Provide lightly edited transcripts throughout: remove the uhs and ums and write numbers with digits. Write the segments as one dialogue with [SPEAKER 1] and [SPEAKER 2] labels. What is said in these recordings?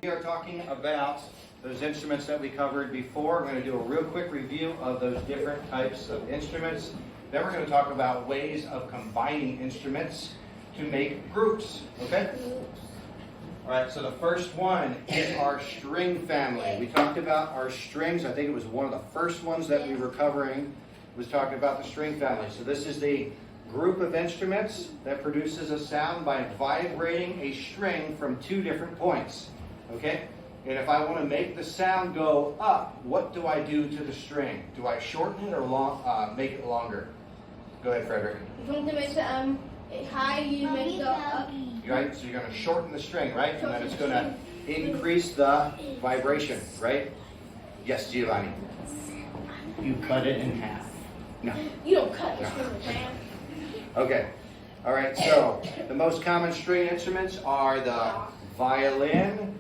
[SPEAKER 1] We are talking about those instruments that we covered before. We're going to do a real quick review of those different types of instruments. Then we're going to talk about ways of combining instruments to make groups, okay? All right, so the first one is our string family. We talked about our strings. I think it was one of the first ones that we were covering, was talking about the string family. So this is the group of instruments that produces a sound by vibrating a string from two different points, okay? And if I want to make the sound go up, what do I do to the string? Do I shorten it or make it longer? Go ahead, Frederick.
[SPEAKER 2] If you want to make it high, you make it go up.
[SPEAKER 1] Right, so you're going to shorten the string, right? And then it's going to increase the vibration, right? Yes, Giovanni.
[SPEAKER 3] You cut it in half.
[SPEAKER 1] No.
[SPEAKER 2] You don't cut the string in half.
[SPEAKER 1] Okay. All right, so the most common string instruments are the violin,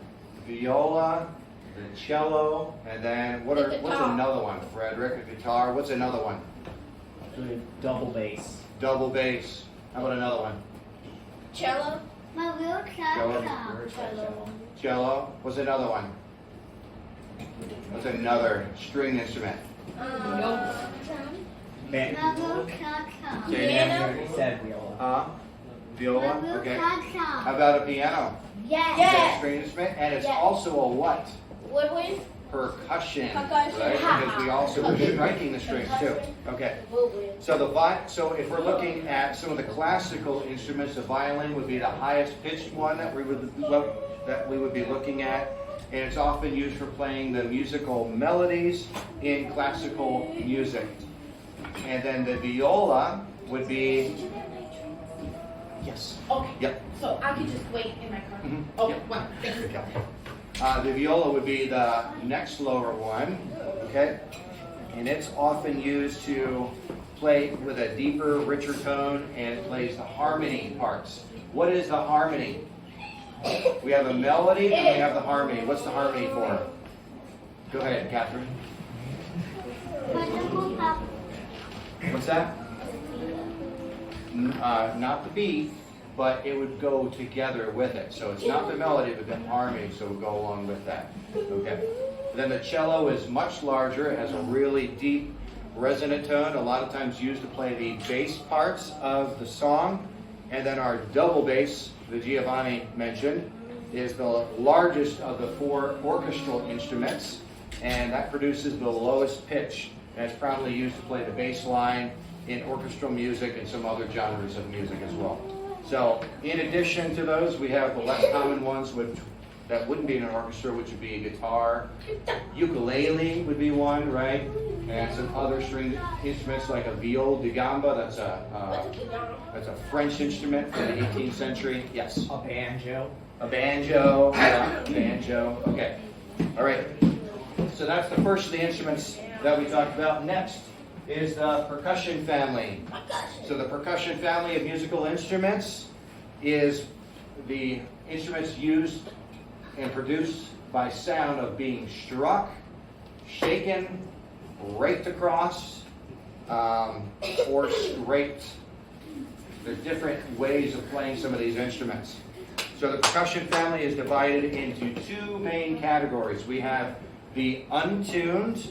[SPEAKER 1] viola, the cello, and then what's another one, Frederick? A guitar. What's another one?
[SPEAKER 3] Double bass.
[SPEAKER 1] Double bass. How about another one?
[SPEAKER 2] Cello.
[SPEAKER 1] Cello. What's another one? What's another string instrument?
[SPEAKER 3] Piano. Said viola.
[SPEAKER 1] Viola. Okay. How about a piano?
[SPEAKER 2] Yes.
[SPEAKER 1] Is that a string instrument? And it's also a what?
[SPEAKER 2] Woodwind.
[SPEAKER 1] Percussion.
[SPEAKER 2] Percussion.
[SPEAKER 1] Right? Because we also are striking the strings too. Okay. So so if we're looking at some of the classical instruments, the violin would be the highest pitched one that we would be looking at, and it's often used for playing the musical melodies in classical music. And then the viola would be. Yes.
[SPEAKER 4] Okay.
[SPEAKER 1] Yep.
[SPEAKER 4] So I could just wait in my car.
[SPEAKER 1] Mm-hmm.
[SPEAKER 4] Okay.
[SPEAKER 1] Yep.
[SPEAKER 4] Well, thank you.
[SPEAKER 1] The viola would be the next lower one, okay? And it's often used to play with a deeper, richer tone, and it plays the harmony parts. What is the harmony? We have a melody and we have the harmony. What's the harmony for? Go ahead, Catherine. What's that? Not the beat, but it would go together with it. So it's not the melody, but the harmony, so it would go along with that. Okay. Then the cello is much larger. It has a really deep, resonant tone, a lot of times used to play the bass parts of the song. And then our double bass, that Giovanni mentioned, is the largest of the four orchestral instruments, and that produces the lowest pitch. And it's probably used to play the bass line in orchestral music and some other genres of music as well. So in addition to those, we have the less common ones that wouldn't be in an orchestra, which would be a guitar. Ukulele would be one, right? And some other string instruments like a viol de gamba. That's a French instrument from the 18th century. Yes.
[SPEAKER 3] A banjo.
[SPEAKER 1] A banjo. Yeah, a banjo. Okay. All right. So that's the first of the instruments that we talked about. Next is the percussion family. So the percussion family of musical instruments is the instruments used and produced by sound of being struck, shaken, raked across, or scraped. There are different ways of playing some of these instruments. So the percussion family is divided into two main categories. We have the untuned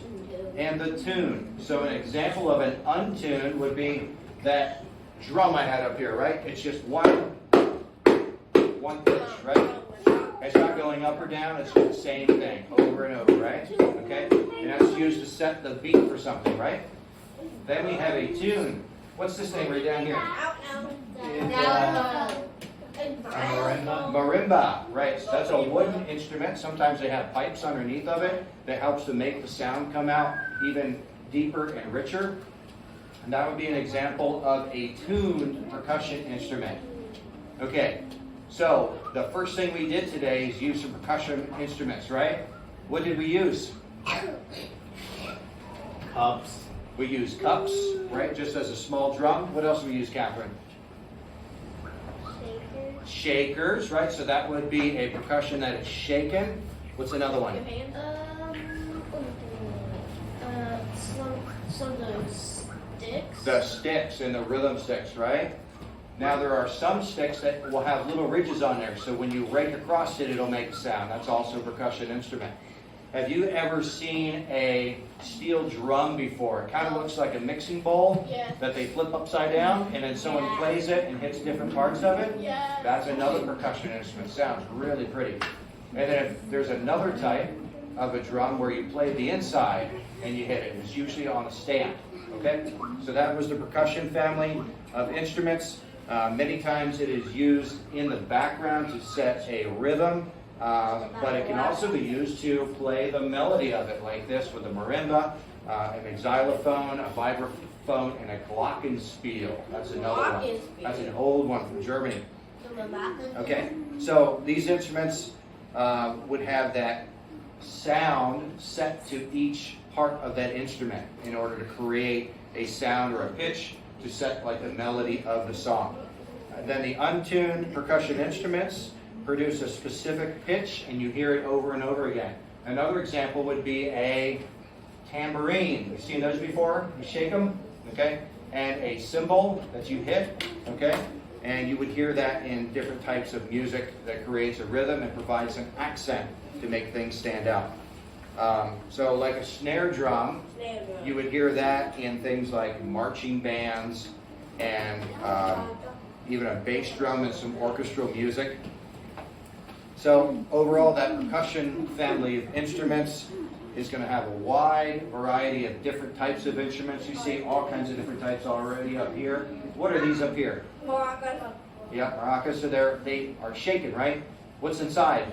[SPEAKER 1] and the tuned. So an example of an untuned would be that drum I had up here, right? It's just one pitch, right? It's not going up or down, it's the same thing over and over, right? Okay? And that's used to set the beat for something, right? Then we have a tune. What's this thing right down here? Marimba, right? So that's a wooden instrument. Sometimes they have pipes underneath of it that helps to make the sound come out even deeper and richer. And that would be an example of a tuned percussion instrument. Okay, so the first thing we did today is use some percussion instruments, right? What did we use?
[SPEAKER 3] Cups.
[SPEAKER 1] We use cups, right? Just as a small drum. What else do we use, Catherine? Shakers, right? So that would be a percussion that is shaken. What's another one?
[SPEAKER 2] So those sticks.
[SPEAKER 1] The sticks and the rhythm sticks, right? Now there are some sticks that will have little ridges on there, so when you rake across it, it'll make a sound. That's also a percussion instrument. Have you ever seen a steel drum before? It kind of looks like a mixing bowl that they flip upside down, and then someone plays it and hits different parts of it. That's another percussion instrument. Sounds really pretty. And then if there's another type of a drum where you play the inside and you hit it. It's usually on a stand. Okay? So that was the percussion family of instruments. Many times it is used in the background to set a rhythm. But it can also be used to play the melody of it, like this with a marimba, an xylophone, a vibraphone, and a glockenspiel. That's another one. That's an old one from Germany. Okay, so these instruments would have that sound set to each part of that instrument in order to create a sound or a pitch to set like the melody of the song. Then the untuned percussion instruments produce a specific pitch, and you hear it over and over again. Another example would be a tambourine. You've seen those before? You shake them, okay? And a cymbal that you hit, okay? And you would hear that in different types of music that creates a rhythm and provides an accent to make things stand out. So like a snare drum, you would hear that in things like marching bands and even a bass drum and some orchestral music. So overall, that percussion family of instruments is going to have a wide variety of different types of instruments. You see all kinds of different types already up here. What are these up here?
[SPEAKER 2] Maracas.
[SPEAKER 1] Yeah, maracas. So they are shaken, right? What's inside?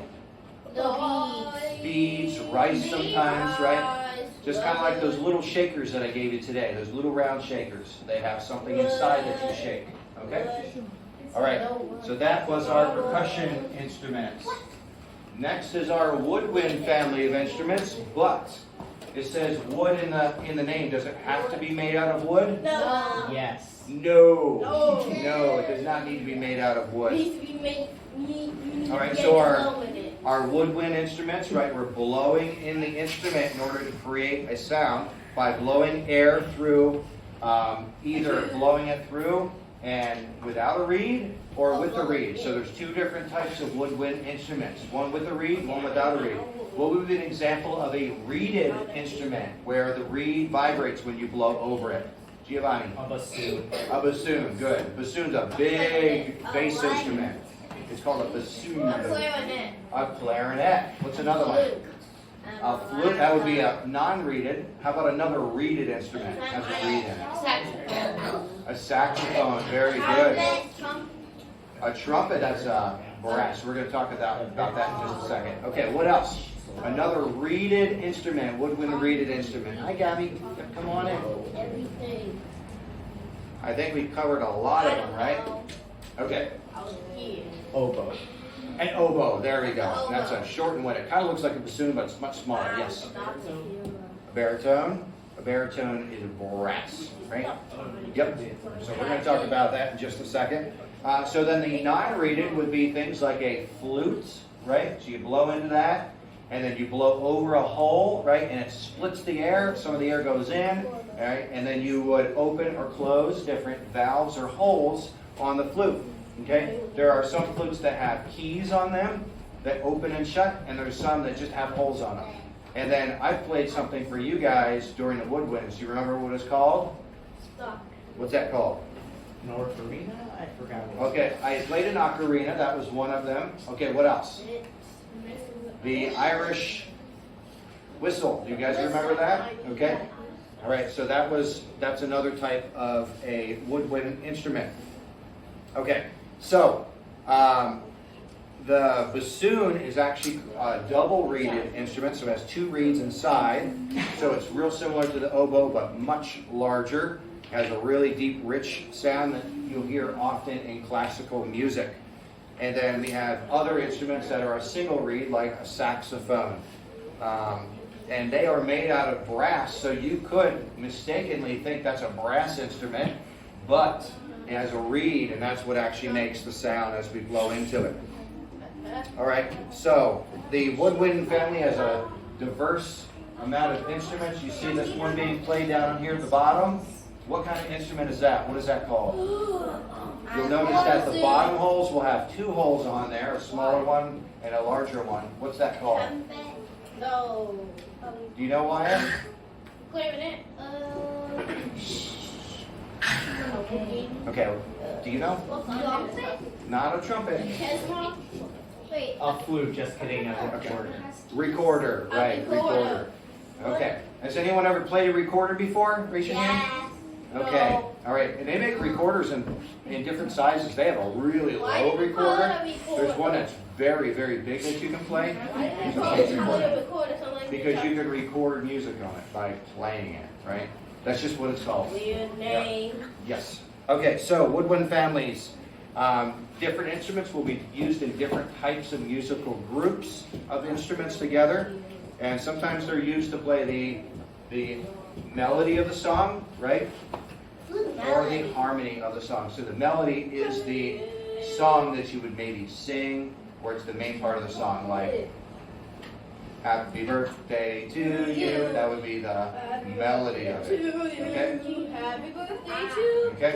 [SPEAKER 2] The
[SPEAKER 1] Beads, rice sometimes, right? Just kind of like those little shakers that I gave you today, those little round shakers. They have something inside that you shake, okay? All right, so that was our percussion instruments. Next is our woodwind family of instruments, but it says wood in the name. Does it have to be made out of wood?
[SPEAKER 2] No.
[SPEAKER 3] Yes.
[SPEAKER 1] No. No, it does not need to be made out of wood. All right, so our woodwind instruments, right, we're blowing in the instrument in order to create a sound by blowing air through, either blowing it through and without a reed or with a reed. So there's two different types of woodwind instruments, one with a reed, one without a reed. What would be an example of a reeded instrument where the reed vibrates when you blow over it? Giovanni?
[SPEAKER 3] A bassoon.
[SPEAKER 1] A bassoon, good. Bassoon's a big bass instrument. It's called a bassoon.
[SPEAKER 2] A clarinet.
[SPEAKER 1] A clarinet. What's another one? A flute. That would be a non-reeded. How about another reeded instrument? Has a reed in it. A saxophone. Very good. A trumpet. That's brass. We're going to talk about that in just a second. Okay, what else? Another reeded instrument. Woodwind reeded instrument. Hi, Gabby. Come on in.
[SPEAKER 2] Everything.
[SPEAKER 1] I think we've covered a lot of them, right? Okay.
[SPEAKER 3] Oboe.
[SPEAKER 1] An oboe. There we go. That's a shortened one. It kind of looks like a bassoon, but it's much smaller. Yes. A baritone. A baritone is brass, right? Yep. So we're going to talk about that in just a second. So then the non-reeded would be things like a flute, right? So you blow into that, and then you blow over a hole, right? And it splits the air. Some of the air goes in, right? And then you would open or close different valves or holes on the flute. Okay? There are some flutes that have keys on them that open and shut, and there's some that just have holes on them. And then I played something for you guys during the woodwinds. Do you remember what it's called?
[SPEAKER 2] Stop.
[SPEAKER 1] What's that called?
[SPEAKER 3] An ocarina? I forgot what it was.
[SPEAKER 1] Okay, I played an ocarina. That was one of them. Okay, what else? The Irish whistle. Do you guys remember that? Okay. All right, so that's another type of a woodwind instrument. Okay, so the bassoon is actually a double reeded instrument, so it has two reeds inside. So it's real similar to the oboe, but much larger. Has a really deep, rich sound that you'll hear often in classical music. And then we have other instruments that are a single reed, like a saxophone. And they are made out of brass, so you could mistakenly think that's a brass instrument, but it has a reed, and that's what actually makes the sound as we blow into it. All right, so the woodwind family has a diverse amount of instruments. You see this one being played down here at the bottom. What kind of instrument is that? What is that called? You'll notice that the bottom holes will have two holes on there, a smaller one and a larger one. What's that called?
[SPEAKER 2] No.
[SPEAKER 1] Do you know why?
[SPEAKER 2] Wait a minute.
[SPEAKER 1] Okay, do you know? Not a trumpet.
[SPEAKER 2] Wait.
[SPEAKER 3] A flute, just kidding. A
[SPEAKER 1] Okay.
[SPEAKER 3] recorder.
[SPEAKER 1] Recorder, right, recorder. Okay, has anyone ever played a recorder before? Raise your hand. Okay, all right, and they make recorders in different sizes. They have a really low recorder. There's one that's very, very big that you can play. Because you can record music on it by playing it, right? That's just what it's called.
[SPEAKER 2] Weird name.
[SPEAKER 1] Yes. Okay, so woodwind families. Different instruments will be used in different types of musical groups of instruments together. And sometimes they're used to play the melody of the song, right? Or the harmony of the song. So the melody is the song that you would maybe sing, or it's the main part of the song, like Happy Birthday to you. That would be the melody of it. Okay?
[SPEAKER 2] Happy birthday to
[SPEAKER 1] Okay?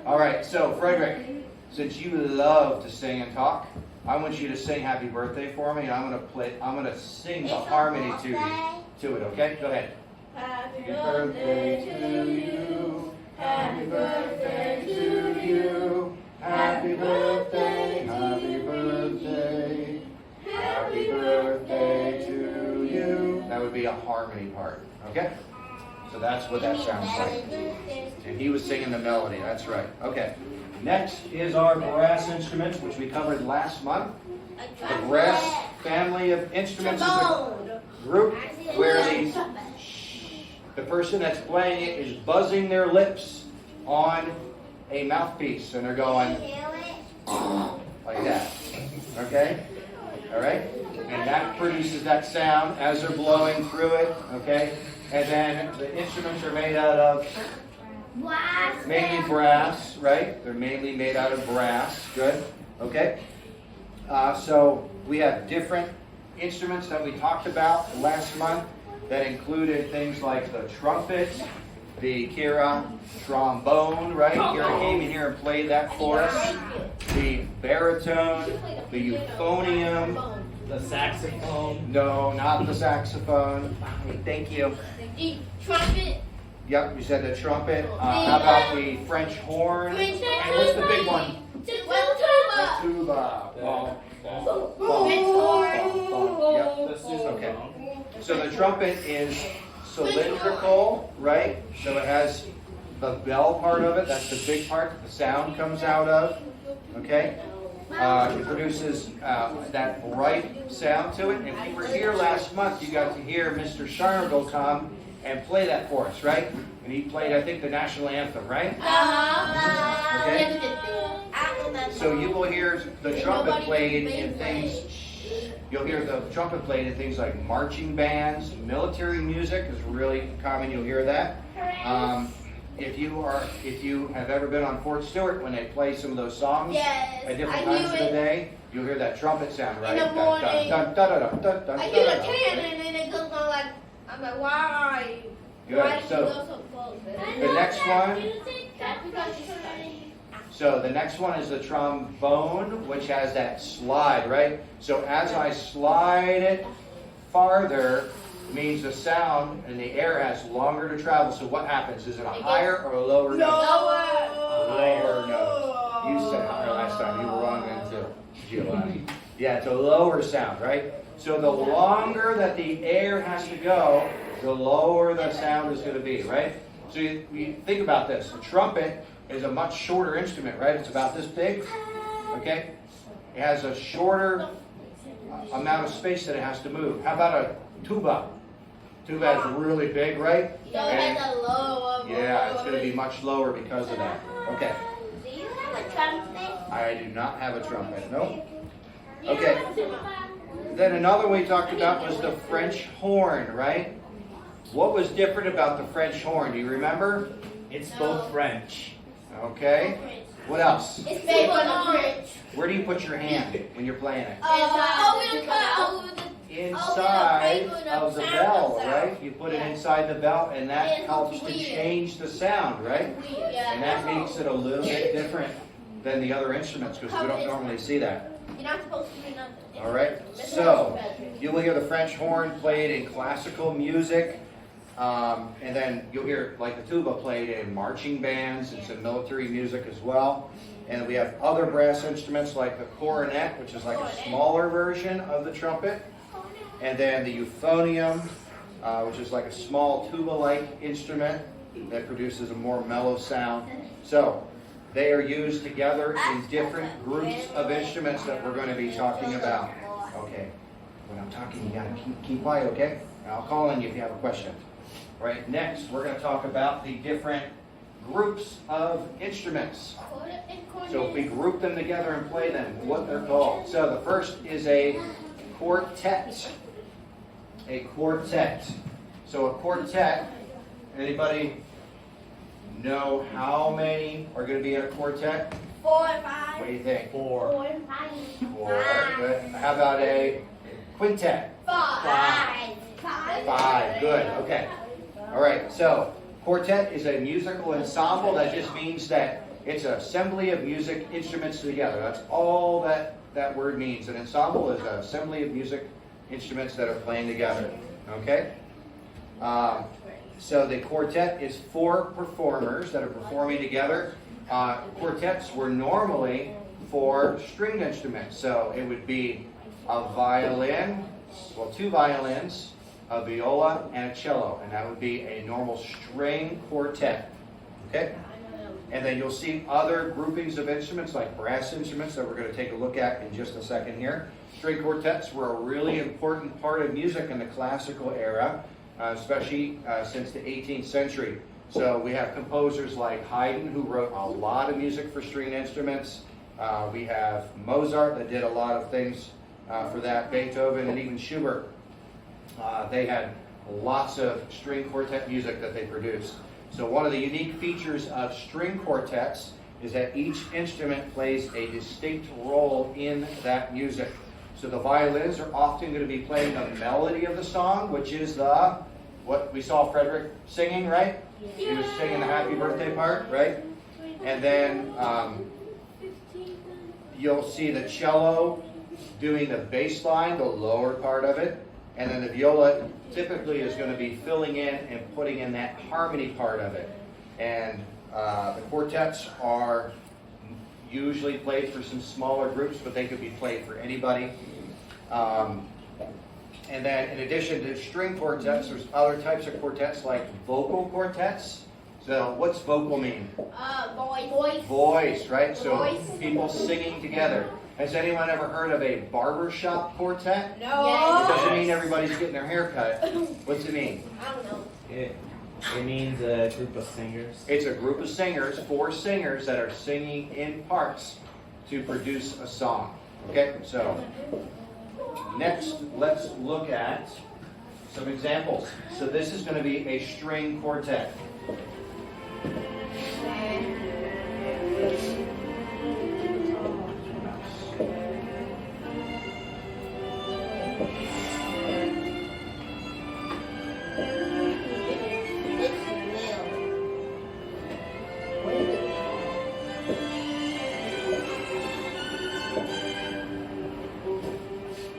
[SPEAKER 1] All right, so Frederick, since you love to sing and talk, I want you to sing Happy Birthday for me, and I'm gonna sing the harmony to it, okay? Go ahead.
[SPEAKER 2] Happy
[SPEAKER 1] Birthday to you. Happy birthday to you. Happy birthday, happy birthday. Happy birthday to you. That would be a harmony part, okay? So that's what that sounds like. And he was singing the melody, that's right. Okay. Next is our brass instruments, which we covered last month. The brass family of instruments is a group where the person that's playing it is buzzing their lips on a mouthpiece, and they're going like that. Okay? All right? And that produces that sound as they're blowing through it. Okay? And then the instruments are made out of mainly brass, right? They're mainly made out of brass. Good. Okay? So we have different instruments that we talked about last month that included things like the trumpet, the Kira trombone, right? Kira came in here and played that for us. The baritone, the euphonium.
[SPEAKER 3] The saxophone.
[SPEAKER 1] No, not the saxophone. Thank you.
[SPEAKER 2] The trumpet.
[SPEAKER 1] Yep, you said the trumpet. How about the French horn? And what's the big one? The tuba. Yep. Okay. So the trumpet is cylindrical, right? So it has the bell part of it. That's the big part that the sound comes out of. Okay? It produces that bright sound to it. And if you were here last month, you got to hear Mr. Sharnville come and play that for us, right? And he played, I think, the national anthem, right? Okay? So you will hear the trumpet played in things. You'll hear the trumpet played in things like marching bands, military music is really common. You'll hear that. If you have ever been on Fort Stewart when they play some of those songs at different times of the day, you'll hear that trumpet sound, right?
[SPEAKER 2] In the morning. I hear the
[SPEAKER 1] Okay.
[SPEAKER 2] and then it goes on like, I'm like, why?
[SPEAKER 1] Good. So the next one. So the next one is the trombone, which has that slide, right? So as I slide it farther, it means the sound and the air has longer to travel. So what happens? Is it a higher or a lower note? Lower note. You said higher last time. You were wrong then too, Giovanni. Yeah, it's a lower sound, right? So the longer that the air has to go, the lower the sound is going to be, right? So you think about this. The trumpet is a much shorter instrument, right? It's about this big, okay? It has a shorter amount of space that it has to move. How about a tuba? Tuba is really big, right? And yeah, it's going to be much lower because of that. Okay.
[SPEAKER 2] Do you have a trumpet?
[SPEAKER 1] I do not have a trumpet. Nope. Okay. Then another one we talked about was the French horn, right? What was different about the French horn? Do you remember?
[SPEAKER 3] It's both French.
[SPEAKER 1] Okay. What else?
[SPEAKER 2] It's made on the French.
[SPEAKER 1] Where do you put your hand when you're playing it? Inside of the bell, right? You put it inside the bell, and that helps to change the sound, right? And that makes it a little bit different than the other instruments because we don't normally see that.
[SPEAKER 2] You're not supposed to do nothing.
[SPEAKER 1] All right, so you will hear the French horn played in classical music, and then you'll hear like the tuba played in marching bands and some military music as well. And we have other brass instruments like the cornet, which is like a smaller version of the trumpet, and then the euphonium, which is like a small tuba-like instrument that produces a more mellow sound. So they are used together in different groups of instruments that we're going to be talking about. Okay, when I'm talking, you got to keep quiet, okay? And I'll call on you if you have a question. All right, next we're going to talk about the different groups of instruments. So if we group them together and play them, what they're called. So the first is a quartet. A quartet. So a quartet, anybody know how many are going to be in a quartet?
[SPEAKER 2] 4 and 5.
[SPEAKER 1] What do you think?
[SPEAKER 3] 4.
[SPEAKER 2] 4 and 5.
[SPEAKER 1] 4. Good. How about a quintet?
[SPEAKER 2] 5.
[SPEAKER 1] 5. Good. Okay. All right. So quartet is a musical ensemble. That just means that it's an assembly of music instruments together. That's all that word means. An ensemble is an assembly of music instruments that are playing together. Okay? So the quartet is 4 performers that are performing together. Quartets were normally for stringed instruments. So it would be a violin, well, 2 violins, a viola, and a cello. And that would be a normal string quartet. Okay? And then you'll see other groupings of instruments like brass instruments that we're going to take a look at in just a second here. String quartets were a really important part of music in the classical era, especially since the 18th century. So we have composers like Haydn, who wrote a lot of music for stringed instruments. We have Mozart that did a lot of things for that, Beethoven, and even Schubert. They had lots of string quartet music that they produced. So one of the unique features of string quartets is that each instrument plays a distinct role in that music. So the violins are often going to be playing the melody of the song, which is what we saw Frederick singing, right? He was singing the happy birthday part, right? And then you'll see the cello doing the bass line, the lower part of it. And then the viola typically is going to be filling in and putting in that harmony part of it. And the quartets are usually played for some smaller groups, but they could be played for anybody. And then in addition to string quartets, there's other types of quartets like vocal quartets. So what's vocal mean?
[SPEAKER 2] Voice.
[SPEAKER 1] Voice, right? So
[SPEAKER 2] Voice.
[SPEAKER 1] people singing together. Has anyone ever heard of a barbershop quartet?
[SPEAKER 2] No.
[SPEAKER 1] It doesn't mean everybody's getting their hair cut. What's it mean?
[SPEAKER 2] I don't know.
[SPEAKER 3] It means a group of singers.
[SPEAKER 1] It's a group of singers, 4 singers that are singing in parts to produce a song. Okay, so next let's look at some examples. So this is going to be a string quartet.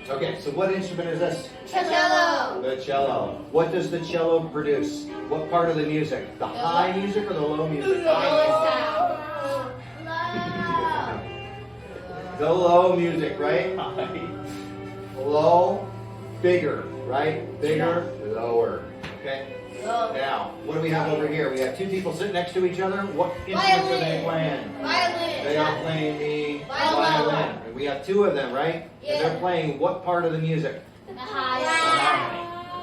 [SPEAKER 1] Okay, so what instrument is this?
[SPEAKER 2] Cello.
[SPEAKER 1] The cello. What does the cello produce? What part of the music? The high music or the low music? The low music, right? Low, bigger, right? Bigger, lower. Okay? Now, what do we have over here? We have 2 people sitting next to each other. What instruments are they playing?
[SPEAKER 2] Violin.
[SPEAKER 1] They are playing the
[SPEAKER 2] Violin.
[SPEAKER 1] violin. And we have 2 of them, right?
[SPEAKER 2] Yeah.
[SPEAKER 1] And they're playing what part of the music?
[SPEAKER 2] The high.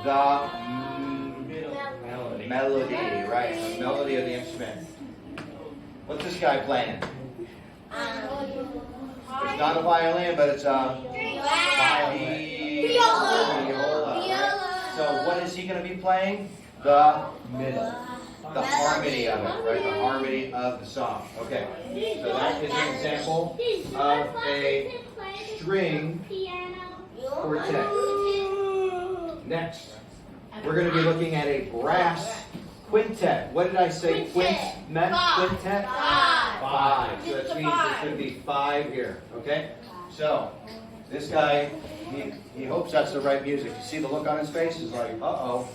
[SPEAKER 1] The melody, right? The melody of the instrument. What's this guy playing? It's not a violin, but it's a viola. So what is he going to be playing? The harmony of it, right? The harmony of the song. Okay. So that is an example of a string quartet. Next, we're going to be looking at a brass quintet. What did I say? Quintet?
[SPEAKER 2] Five.
[SPEAKER 1] 5. So that means there should be 5 here. Okay? So, this guy, he hopes that's the right music. You see the look on his face? He's like, uh-oh,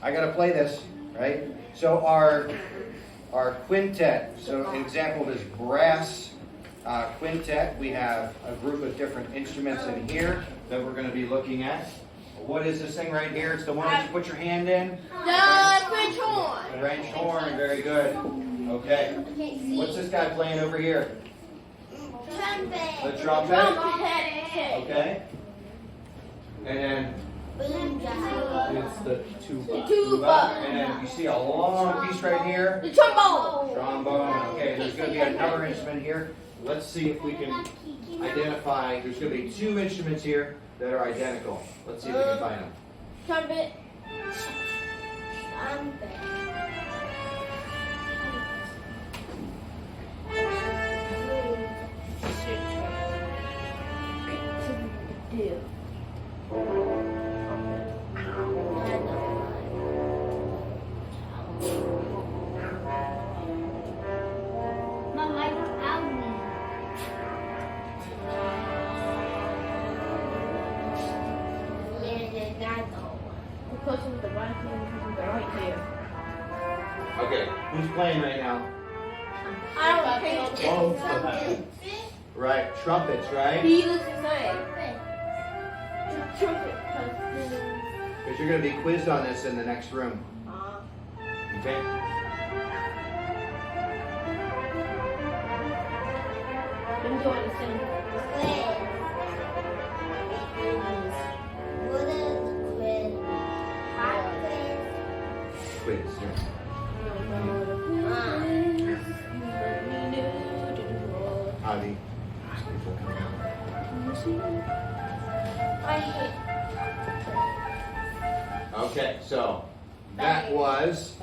[SPEAKER 1] I got to play this, right? So our quintet, so an example of this brass quintet, we have a group of different instruments in here that we're going to be looking at. What is this thing right here? It's the one that you put your hand in?
[SPEAKER 2] The French horn.
[SPEAKER 1] The French horn, very good. Okay. What's this guy playing over here?
[SPEAKER 2] Trumpet.
[SPEAKER 1] The trumpet. Okay. And then
[SPEAKER 3] It's the tuba.
[SPEAKER 1] tuba. And then you see a long piece right here.
[SPEAKER 2] The trombone.
[SPEAKER 1] Trombone. Okay, there's going to be another instrument here. Let's see if we can identify. There's going to be 2 instruments here that are identical. Let's see if we can find them.
[SPEAKER 2] Trumpet. The person with the right hand with the right hair.
[SPEAKER 1] Okay, who's playing right now?
[SPEAKER 2] I don't think
[SPEAKER 3] Both of them.
[SPEAKER 1] Right, trumpets, right?
[SPEAKER 2] he looks the same. Trumpet.
[SPEAKER 1] Because you're going to be quizzed on this in the next room. Okay?
[SPEAKER 2] I'm doing the same.
[SPEAKER 1] Quiz, yeah. Adi. Okay, so that was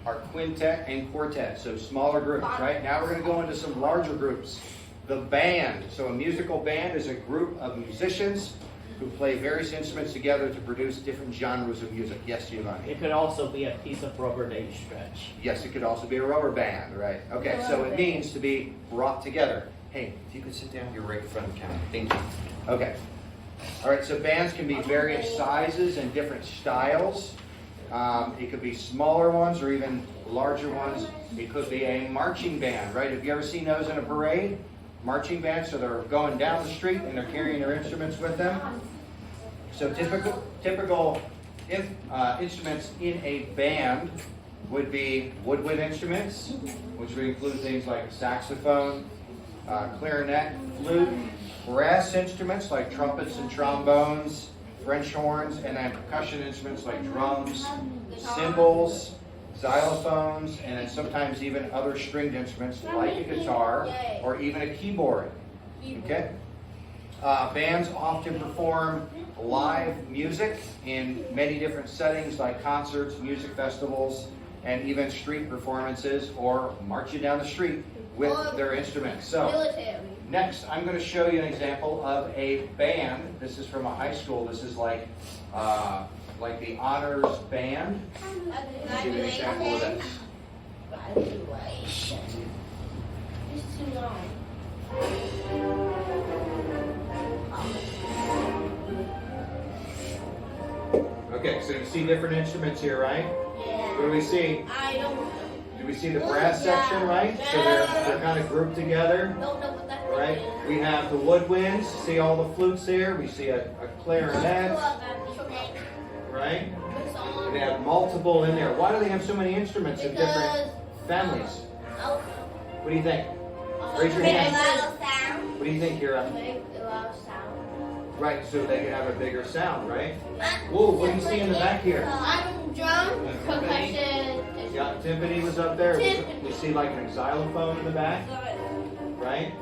[SPEAKER 1] our quintet and quartet, so smaller groups, right? Now we're going to go into some larger groups. The band. So a musical band is a group of musicians who play various instruments together to produce different genres of music. Yes, Giovanni?
[SPEAKER 3] It could also be a piece of rubber that you stretch.
[SPEAKER 1] Yes, it could also be a rubber band, right? Okay, so it means to be brought together. Hey, if you could sit down, you're right in front of the camera. Thank you. Okay. All right, so bands can be various sizes and different styles. It could be smaller ones or even larger ones. It could be a marching band, right? Have you ever seen those in a parade? Marching band, so they're going down the street and they're carrying their instruments with them. So typical instruments in a band would be woodwind instruments, which would include things like saxophone, clarinet, flute, brass instruments like trumpets and trombones, French horns, and then percussion instruments like drums, cymbals, xylophones, and then sometimes even other stringed instruments like a guitar or even a keyboard. Okay? Bands often perform live music in many different settings like concerts, music festivals, and even street performances or marching down the street with their instruments. So, next I'm going to show you an example of a band. This is from a high school. This is like the honors band. Let's give you an example of this.
[SPEAKER 2] It's too long.
[SPEAKER 1] Okay, so you see different instruments here, right?
[SPEAKER 2] Yeah.
[SPEAKER 1] What do we see?
[SPEAKER 2] I don't know.
[SPEAKER 1] Do we see the brass section, right? So they're kind of grouped together,
[SPEAKER 2] Don't know what that
[SPEAKER 1] right?
[SPEAKER 2] is.
[SPEAKER 1] We have the woodwinds. See all the flutes there? We see a clarinet, right? They have multiple in there. Why do they have so many instruments in different families? What do you think? Raise your hand. What do you think, Kira?
[SPEAKER 2] Make a lot of sound.
[SPEAKER 1] Right, so they can have a bigger sound, right? Whoa, what do you see in the back here?
[SPEAKER 2] Drum, percussion.
[SPEAKER 1] Yeah, timpani was up there. We see like a xylophone in the back, right?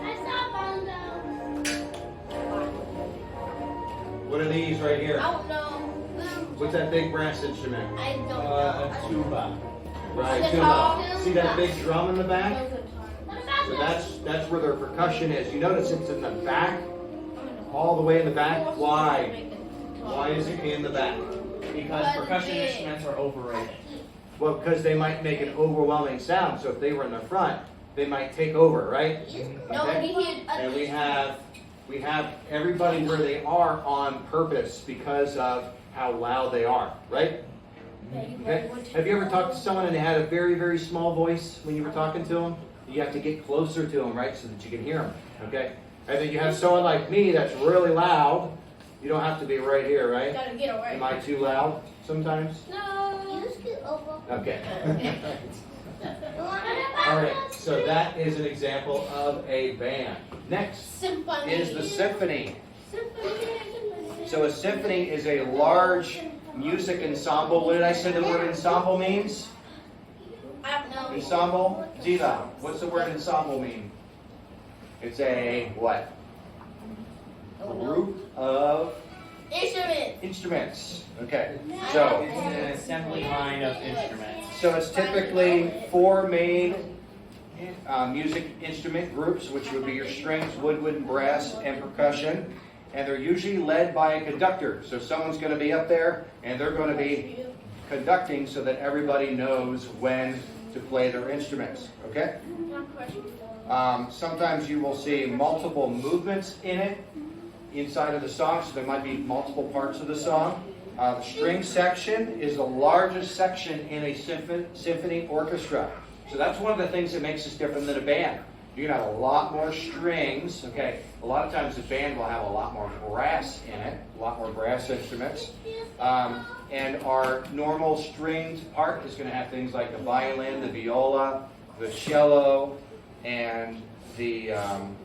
[SPEAKER 1] What are these right here?
[SPEAKER 2] I don't know.
[SPEAKER 1] What's that big brass instrument?
[SPEAKER 2] I don't know.
[SPEAKER 3] A tuba.
[SPEAKER 1] Right, tuba. See that big drum in the back? So that's where their percussion is. You notice it's in the back, all the way in the back. Why? Why is it in the back?
[SPEAKER 3] Because percussion instruments are overrated.
[SPEAKER 1] Well, because they might make an overwhelming sound. So if they were in the front, they might take over, right?
[SPEAKER 2] Nobody
[SPEAKER 1] Okay?
[SPEAKER 2] here.
[SPEAKER 1] And we have everybody where they are on purpose because of how loud they are, right? Okay. Have you ever talked to someone and they had a very, very small voice when you were talking to them? You have to get closer to them, right, so that you can hear them, okay? And then you have someone like me that's really loud. You don't have to be right here, right?
[SPEAKER 2] Gotta get away.
[SPEAKER 1] Am I too loud sometimes?
[SPEAKER 2] No. You scoot over.
[SPEAKER 1] Okay. All right, so that is an example of a band. Next
[SPEAKER 2] Symphony.
[SPEAKER 1] is the symphony.
[SPEAKER 2] Symphony.
[SPEAKER 1] So a symphony is a large music ensemble. What did I say the word ensemble means?
[SPEAKER 2] No.
[SPEAKER 1] Ensemble? Ziva, what's the word ensemble mean? It's a what? A group of
[SPEAKER 2] Instrument.
[SPEAKER 1] instruments. Okay,
[SPEAKER 3] It's
[SPEAKER 1] so
[SPEAKER 3] an assembly line of instruments.
[SPEAKER 1] it's typically 4 main music instrument groups, which would be your strings, woodwind, brass, and percussion. And they're usually led by a conductor. So someone's going to be up there, and they're going to be conducting so that everybody knows when to play their instruments. Okay? Sometimes you will see multiple movements in it, inside of the song, so there might be multiple parts of the song. The string section is the largest section in a symphony orchestra. So that's one of the things that makes us different than a band. You can have a lot more strings, okay? A lot of times a band will have a lot more brass in it, a lot more brass instruments. And our normal stringed part is going to have things like the violin, the viola, the cello, and the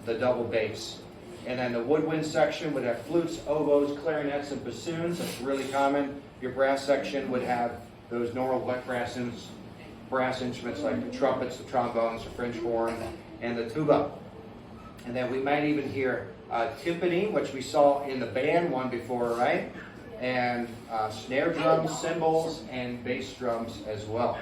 [SPEAKER 1] double bass. And then the woodwind section would have flutes, oboes, clarinets, and bassoons. That's really common. Your brass section would have those normal brass instruments like the trumpets, the trombones, the French horn, and the tuba. And then we might even hear timpani, which we saw in the band one before, right? And snare drums, cymbals, and bass drums as well.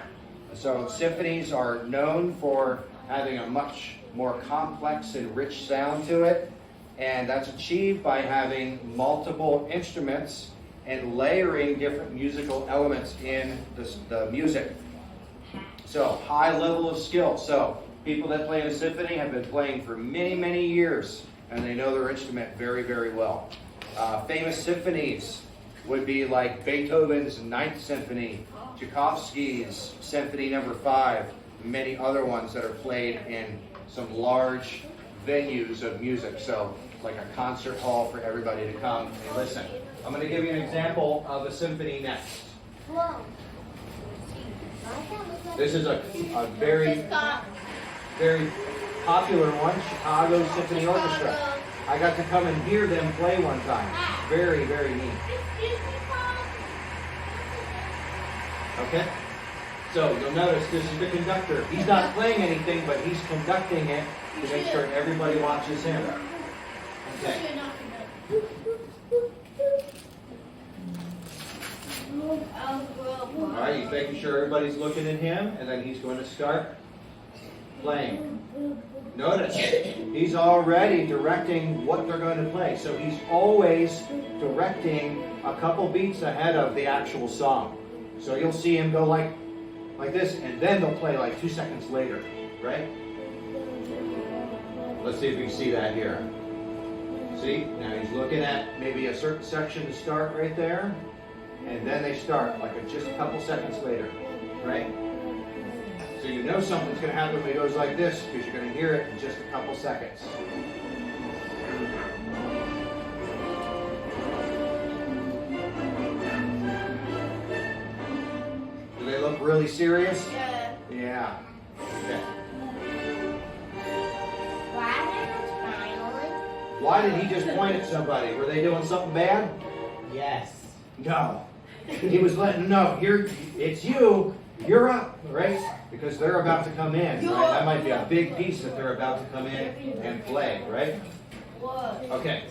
[SPEAKER 1] So symphonies are known for having a much more complex and rich sound to it. And that's achieved by having multiple instruments and layering different musical elements in the music. So, high level of skill. So, people that play in a symphony have been playing for many, many years, and they know their instrument very, very well. Famous symphonies would be like Beethoven's Ninth Symphony, Tchaikovsky's Symphony No. 5, and many other ones that are played in some large venues of music. So, like a concert hall for everybody to come and listen. I'm going to give you an example of a symphony next. This is a very, very popular one, Chicago Symphony Orchestra. I got to come and hear them play one time. Very, very neat. Okay? So you'll notice this is the conductor. He's not playing anything, but he's conducting it to make sure everybody watches him. Okay. All right, he's making sure everybody's looking at him, and then he's going to start playing. Notice, he's already directing what they're going to play. So he's always directing a couple beats ahead of the actual song. So you'll see him go like this, and then they'll play like 2 seconds later, right? Let's see if we can see that here. See, now he's looking at maybe a certain section to start right there, and then they start like just a couple seconds later, right? So you know something's going to happen when he goes like this, because you're going to hear it in just a couple seconds. Do they look really serious?
[SPEAKER 2] Yeah.
[SPEAKER 1] Yeah. Okay. Why did he just point at somebody? Were they doing something bad?
[SPEAKER 3] Yes.
[SPEAKER 1] No. He was letting them know, here, it's you, you're up, right? Because they're about to come in, right? That might be a big piece that they're about to come in and play, right? Okay.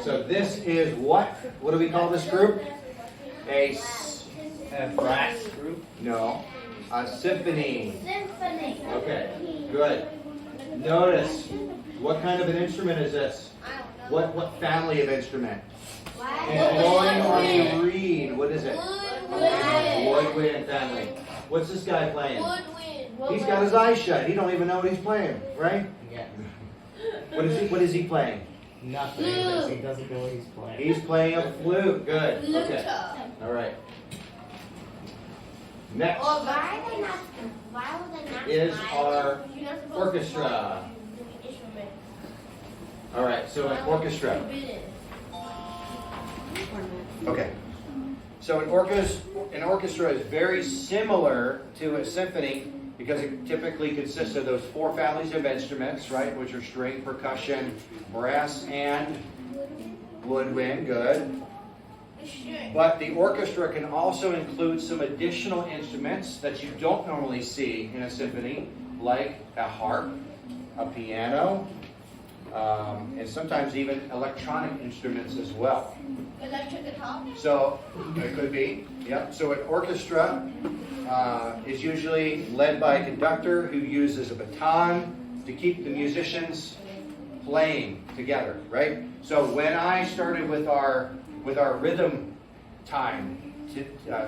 [SPEAKER 1] So this is what? What do we call this group? A
[SPEAKER 3] brass group?
[SPEAKER 1] No. A symphony.
[SPEAKER 2] Symphony.
[SPEAKER 1] Okay, good. Notice, what kind of an instrument is this?
[SPEAKER 2] I don't know.
[SPEAKER 1] What family of instrument?
[SPEAKER 2] Woodwind.
[SPEAKER 1] Employing or reed? What is it?
[SPEAKER 2] Woodwind.
[SPEAKER 1] Woodwind family. What's this guy playing?
[SPEAKER 2] Woodwind.
[SPEAKER 1] He's got his eyes shut. He don't even know what he's playing, right?
[SPEAKER 3] Yes.
[SPEAKER 1] What is he playing?
[SPEAKER 3] Nothing. Because he doesn't know what he's playing.
[SPEAKER 1] He's playing a flute. Good. Okay.
[SPEAKER 2] Luta.
[SPEAKER 1] All right. Next
[SPEAKER 2] Or
[SPEAKER 5] Why are they not? Why would they not?
[SPEAKER 1] is
[SPEAKER 5] smile?
[SPEAKER 1] our
[SPEAKER 2] you're not supposed
[SPEAKER 1] orchestra.
[SPEAKER 2] to instrument.
[SPEAKER 1] All right. So an orchestra.
[SPEAKER 2] Forbidden.
[SPEAKER 1] Okay. So an orchestra is very similar to a symphony because it typically consists of those four families of instruments, right? Which are string, percussion, brass, and woodwind. Good. But the orchestra can also include some additional instruments that you don't normally see in a symphony, like a harp, a piano, and sometimes even electronic instruments as well.
[SPEAKER 2] Electric guitar.
[SPEAKER 1] So it could be, yep. So an orchestra is usually led by a conductor who uses a baton to keep the musicians playing together, right? So when I started with our rhythm time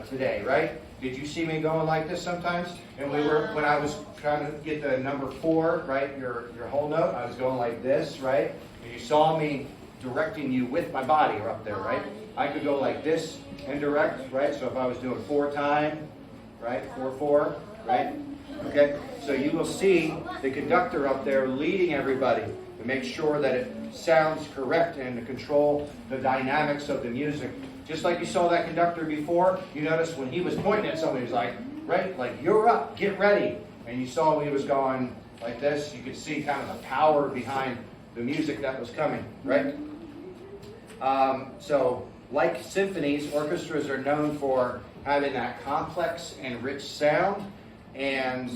[SPEAKER 1] today, right? Did you see me going like this sometimes? And when I was trying to get the number 4, right? Your whole note, I was going like this, right? And you saw me directing you with my body up there, right? I could go like this and direct, right? So if I was doing 4 time, right? 4/4, right? Okay. So you will see the conductor up there leading everybody to make sure that it sounds correct and to control the dynamics of the music. Just like you saw that conductor before, you noticed when he was pointing at somebody, he was like, right, like you're up, get ready. And you saw when he was going like this, you could see kind of the power behind the music that was coming, right? So like symphonies, orchestras are known for having that complex and rich sound, and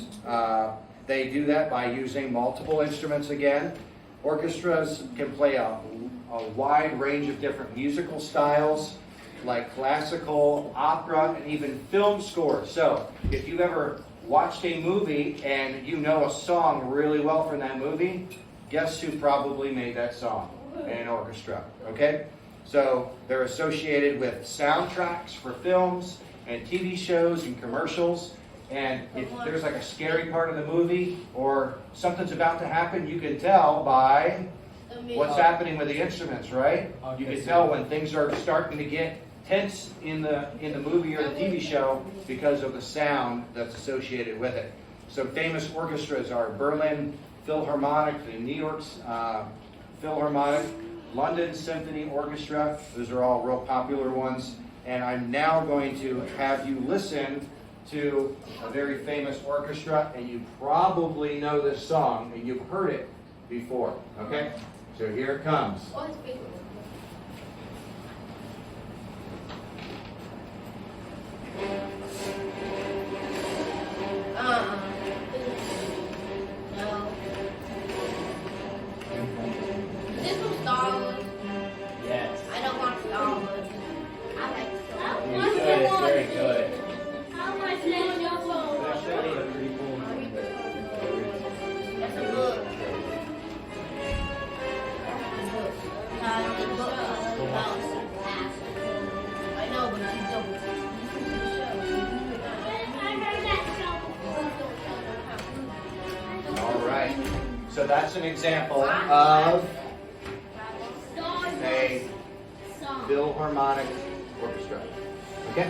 [SPEAKER 1] they do that by using multiple instruments again. Orchestras can play a wide range of different musical styles, like classical, opera, and even film scores. So if you've ever watched a movie and you know a song really well from that movie, guess who probably made that song? An orchestra, okay? So they're associated with soundtracks for films and TV shows and commercials. And if there's like a scary part of the movie or something's about to happen, you can tell by what's happening with the instruments, right? You can tell when things are starting to get tense in the movie or the TV show because of the sound that's associated with it. Some famous orchestras are Berlin Philharmonic, the New York's Philharmonic, London Symphony Orchestra. Those are all real popular ones. And I'm now going to have you listen to a very famous orchestra, and you probably know this song and you've heard it before. Okay? So here it comes.
[SPEAKER 2] No. Is this from Star Wars?
[SPEAKER 3] Yes.
[SPEAKER 2] I don't want Star Wars. I like Star Wars.
[SPEAKER 3] You're good. It's very good.
[SPEAKER 5] How much is your phone?
[SPEAKER 3] Especially the prequel.
[SPEAKER 2] That's a book. The book about I know, but you don't.
[SPEAKER 5] I heard that song.
[SPEAKER 1] All right. So that's an example of a
[SPEAKER 5] Song.
[SPEAKER 1] Philharmonic orchestra. Okay?